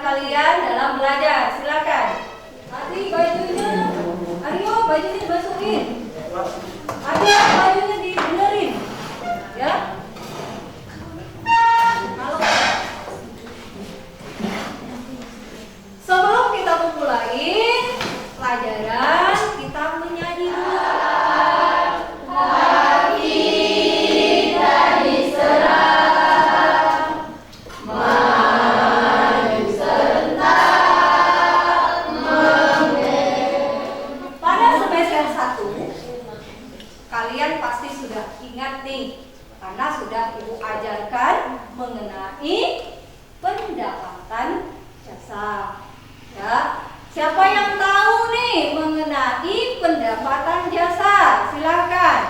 kalian dalam belajar. Silakan. Adi, bajunya, Aryo, bajunya dimasukin. Adi, bajunya dibenerin. Ya. Sebelum kita memulai pelajaran, kita menyanyi dulu. Kalian pasti sudah ingat nih, karena sudah Ibu ajarkan mengenai pendapatan jasa. Ya, siapa yang tahu nih mengenai pendapatan jasa? Silakan.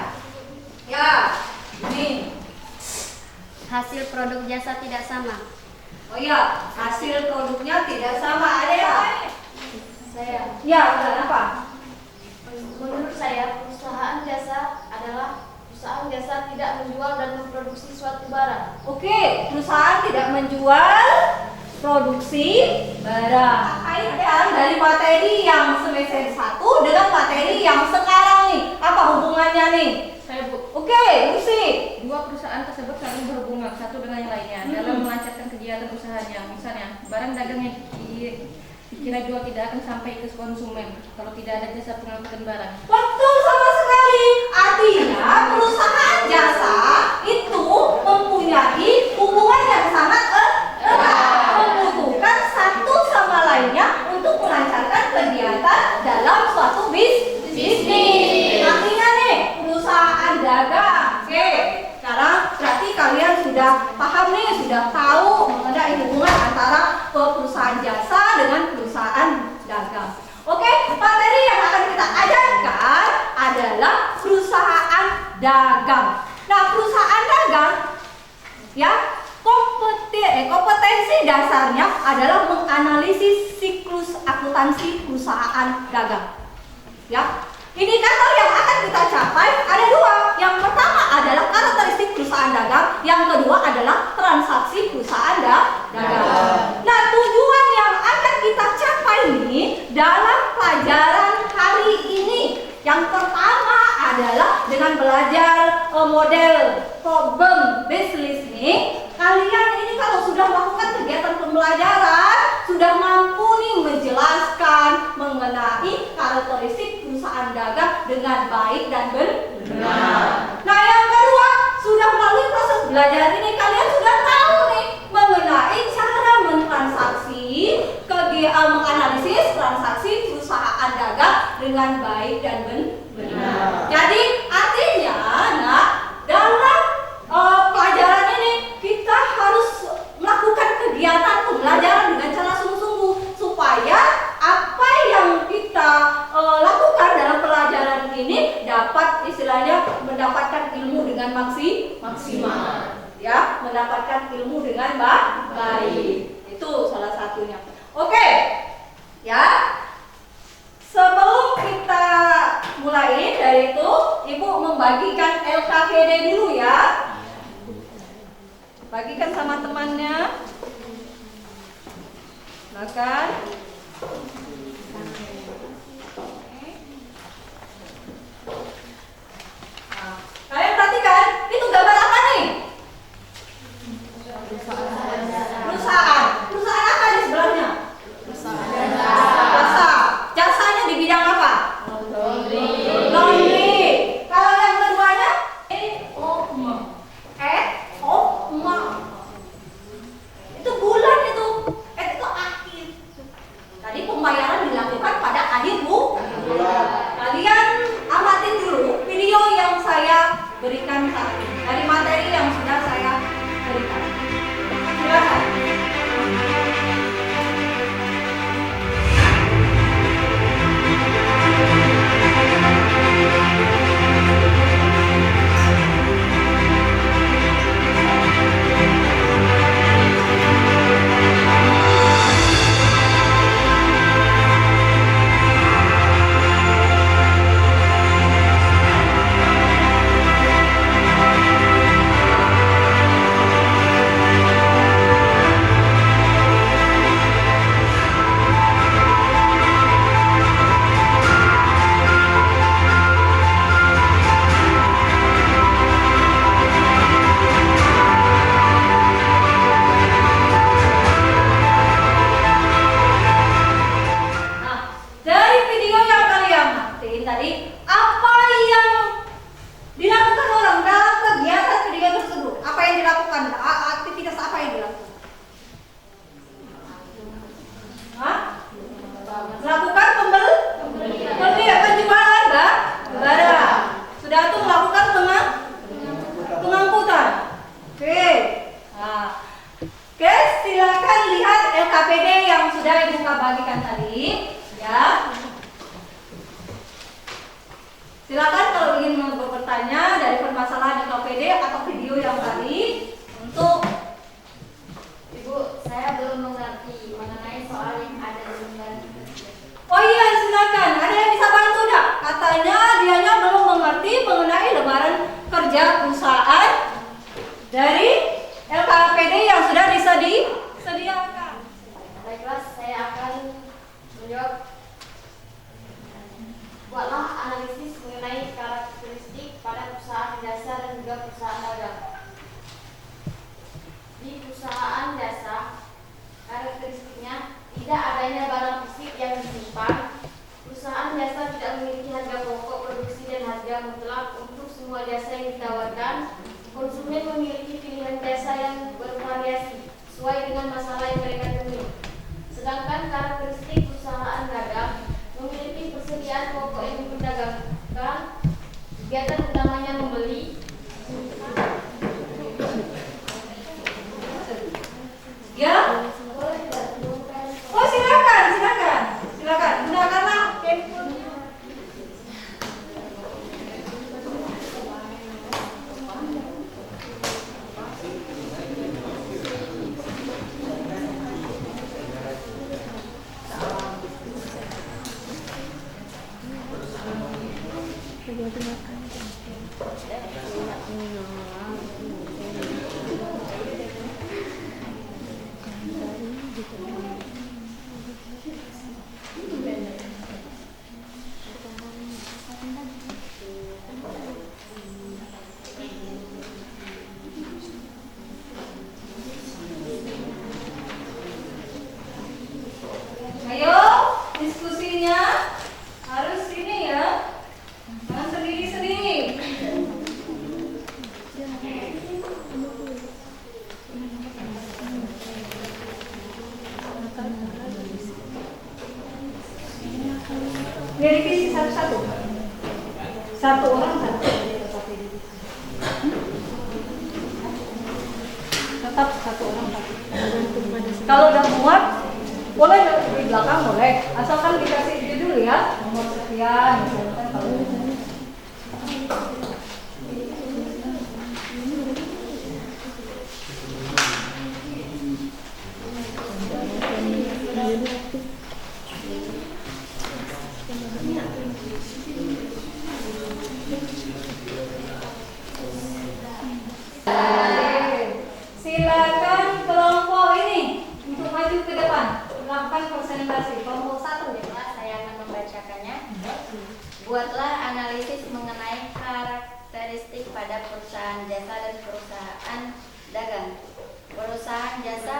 Ya, ini Hasil produk jasa tidak sama. oh ya, hasil produknya tidak sama. Ada yang lain? Saya. Ya, udah apa? Menurut saya, perusahaan jasa adalah perusahaan jasa tidak menjual dan memproduksi suatu barang. Oke, perusahaan tidak menjual produksi barang. Kaitkan dari materi yang semester 1 dengan materi yang sekarang nih. Apa hubungannya nih? Saya Bu, Oke, Lucy. dua perusahaan tersebut saling berhubungan satu dengan yang lainnya dalam melancarkan kegiatan usahanya. Misalnya, barang dagang yang dikira jual tidak akan sampai ke konsumen kalau tidak ada jasa pengangkutan barang. Betul sama sekali. Artinya perusahaan jasa itu mempunyai hubungan yang sangat erat, membutuhkan satu sama lainnya untuk melancarkan kegiatan dalam suatu bisnis. Artinya nih, perusahaan dagang. Oke, sekarang berarti kalian sudah paham nih, sudah tahu mengenai hubungan antara perusahaan jasa dengan perusahaan dagang. Oke, materi yang akan kita ajarkan adalah perusahaan dagang. Nah, perusahaan dagang ya, kompetensi dasarnya adalah menganalisis siklus akuntansi perusahaan dagang. Ya, indikator yang akan kita capai ada dua. Yang pertama adalah karakteristik perusahaan dagang, yang kedua adalah transaksi perusahaan dagang. Nah, tujuan yang akan kita capai ini dalam pelajaran hari ini, yang pertama adalah dengan belajar model problem based listening. Kalian ini kalau sudah melakukan kegiatan pembelajaran, sudah mampu nih menjelaskan mengenai karakteristik perusahaan dagang dengan baik dan benar. Nah, yang kedua, sudah melalui proses belajar ini kalian sudah tahu nih mengenai cara menganalisis transaksi perusahaan dagang dengan baik dan benar. Jadi artinya, nah, dalam pelajaran ini kita harus melakukan kegiatan pembelajaran dengan cara sungguh-sungguh supaya apa yang kita lakukan dalam pelajaran ini dapat istilahnya mendapatkan ilmu dengan maksimal, ya, mendapatkan ilmu dengan baik. Itu salah satunya. Oke, ya. Sebelum kita mulai dari itu, Ibu membagikan LKPD dulu ya. Bagikan sama temannya. Silakan. Nah, kalian perhatikan, itu gambar apa nih? Perusahaan. Perusahaan apa di sebelahnya? Jasa. Jasanya di bidang apa? Laundry. Kalau yang keduanya? EOMA. Itu bulan itu. Itu akhir. Tadi pembayaran Silakan kalau ingin bertanya dari permasalahan di KPD atau video yang tadi untuk Ibu, saya belum mengerti mengenai soal yang ada di lembar. Oh iya, silakan. Ada yang bisa bantu enggak? Katanya dianya belum mengerti mengenai lembaran kerja perusahaan dari LKPD yang sudah disediakan. Baiklah, saya akan menjawab. Buatlah analisis mengenai karakteristik pada perusahaan jasa dan juga perusahaan dagang. Di perusahaan jasa, karakteristiknya tidak adanya barang fisik yang disimpan. Perusahaan jasa tidak memiliki harga pokok produksi dan harga mutlak untuk semua jasa yang ditawarkan. Konsumen memiliki pilihan jasa yang bervariasi sesuai dengan masalah yang mereka temui. Sedangkan karakteristik perusahaan dagang memiliki persediaan pokok yang diperdagangkan. Kegiatan utamanya membeli. Ya? Oh silakan. Gunakanlah handphone. Ayo, diskusinya harus ini ya, jangan sendiri-sendiri. Revisi satu-satu. Satu orang satu. Tetap satu orang satu. Kalau udah muat, boleh di belakang boleh. Asalkan dikasih judul ya, nomor sekian. Misalkan kalau silakan kelompok ini untuk maju ke depan melakukan presentasi. Kelompok satu ya. Saya akan membacakannya. Buatlah analisis mengenai karakteristik pada perusahaan jasa dan perusahaan dagang. Perusahaan jasa,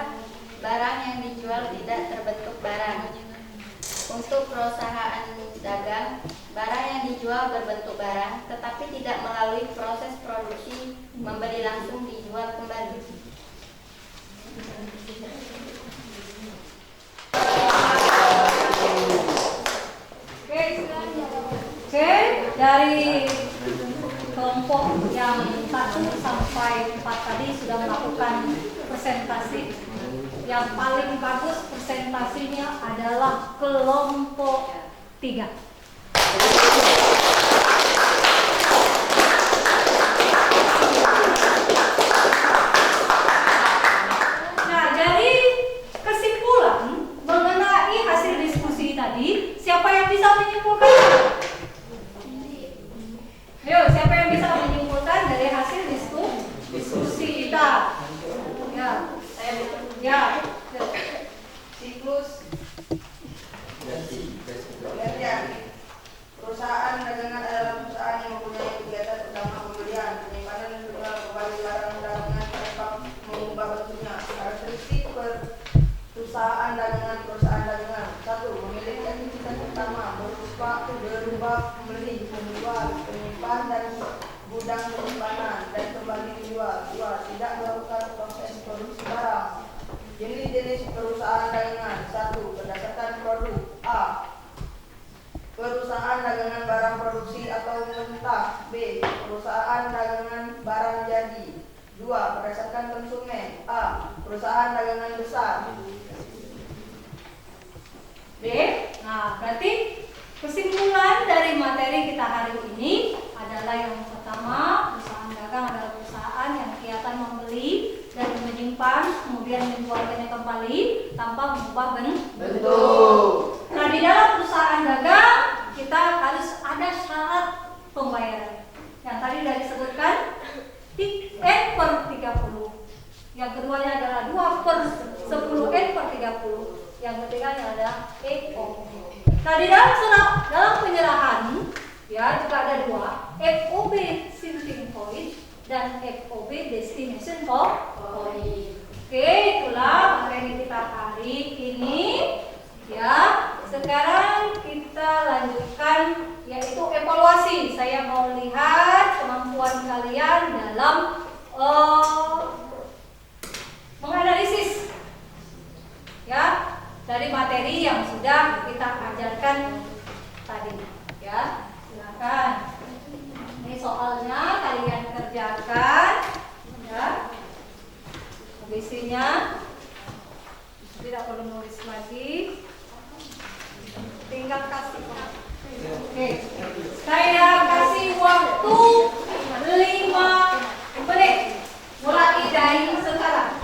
barang yang dijual tidak terbentuk barang. Untuk perusahaan dagang, barang yang dijual berbentuk barang, tetapi tidak melalui proses produksi, membeli langsung dijual kembali. Oke, dari kelompok yang 1 sampai 4 tadi sudah melakukan presentasi. Yang paling bagus presentasinya adalah kelompok 3. Nah, dari kesimpulan mengenai hasil diskusi tadi, siapa yang bisa menyimpulkan? Ayo, siapa yang bisa menyimpulkan dari hasil diskusi kita? Ya, saya ya. Siklus. Perusahaan dagangan adalah perusahaan yang mempunyai kegiatan utama pembelian, penyimpanan, dan penjualan kembali barang dagangan tanpa mengubah bentuknya. Karakteristik perusahaan dagangan. 1. Memiliki aktivitas utama berubah membeli, menjual, menyimpan, dan gudang penyimpanan dan kembali dijual. 2. Tidak melakukan proses produksi barang. Jenis-jenis perusahaan dagangan. 1. Berdasarkan produk. A. Perusahaan dagangan barang produksi atau mentah. B. Perusahaan dagangan barang jadi. 2. Berdasarkan konsumen. A. Perusahaan dagangan besar. B. Nah, berarti Kesimpulan dari materi kita hari ini adalah yang pertama, perusahaan dagang adalah perusahaan yang kegiatan membeli dan menyimpan, kemudian menjualkannya kembali tanpa mengubah bentuk. Nah, di dalam perusahaan dagang kita harus ada syarat pembayaran. Yang tadi sudah disebutkan N/30. Yang keduanya adalah 2/10 N/30. Yang ketiganya adalah FOB. Nah, di dalam penyerahan ya juga ada dua, FOB shipping point dan FOB destination point. Oke, itulah materi kita hari ini. Ya, sekarang kita lanjutkan yaitu evaluasi. Saya mau lihat kemampuan kalian dalam menganalisis ya dari materi yang sudah kita ajarkan tadi. Ya, silakan. Ini soalnya kalian kerjakan ya. Isinya tidak perlu nulis lagi. Tinggal kasih. Oke. Saya kasih waktu 5 menit. Mulai dari sekarang.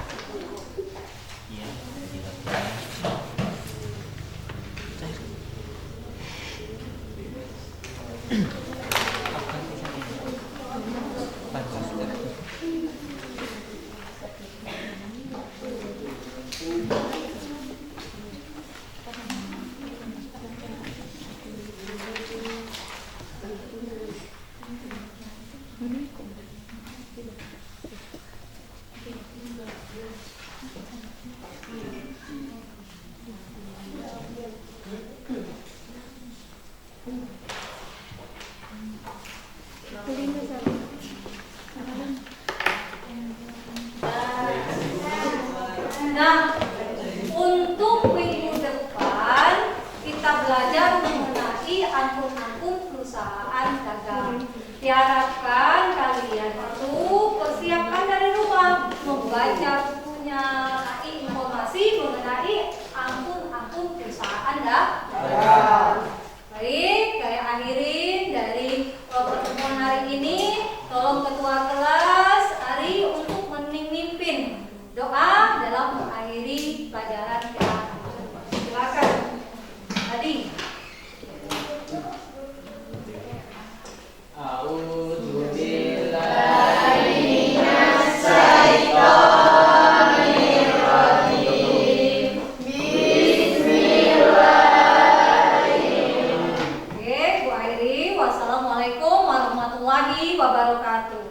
Nah, untuk minggu depan kita belajar mengenai akun-akun perusahaan dagang. Diharapkan kalian itu persiapkan dari rumah, membaca bukunya, informasi mengenai akun-akun perusahaan dagang. Baik, saya akhirin dari pertemuan hari ini. Tolong ketua kelas Ari untuk memimpin doa dalam mengakhiri pelajaran kita. Silakan. Adi. Oke, Bu Airi. Wassalamualaikum warahmatullahi wabarakatuh.